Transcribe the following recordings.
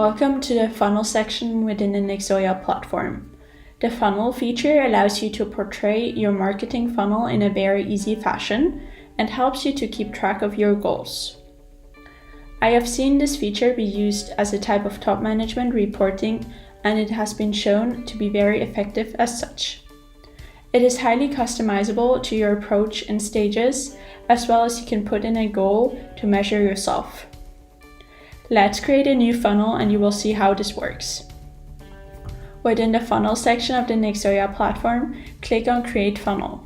Welcome to the funnel section within the Nexoya platform. The funnel feature allows you to portray your marketing funnel in a very easy fashion and helps you to keep track of your goals. I have seen this feature be used as a type of top management reporting, and it has been shown to be very effective as such. It is highly customizable to your approach and stages, as well as you can put in a goal to measure yourself. Let's create a new funnel and you will see how this works. Within the funnel section of the Nexoya platform, click on Create Funnel.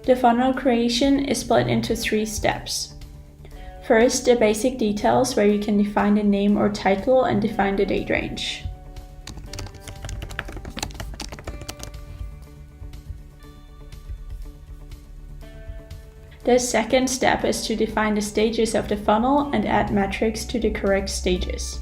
The funnel creation is split into 3 steps. First, the basic details where you can define the name or title and define the date range. The second step is to define the stages of the funnel and add metrics to the correct stages.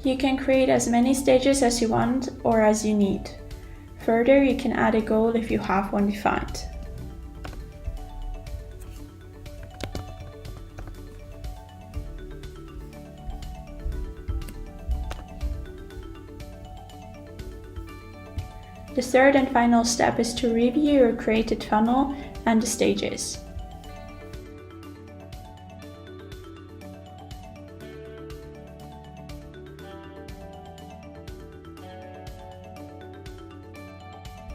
You can create as many stages as you want or as you need. Further, you can add a goal if you have one defined. The third and final step is to review your created funnel and the stages.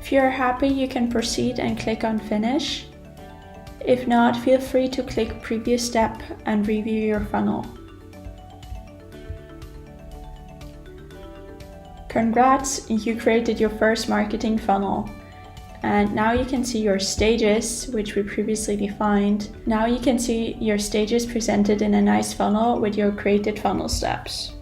If you are happy, you can proceed and click on Finish. If not, feel free to click Previous Step and review your funnel. Congrats, you created your first marketing funnel. And now you can see your stages, which we previously defined. Now you can see your stages presented in a nice funnel with your created funnel steps.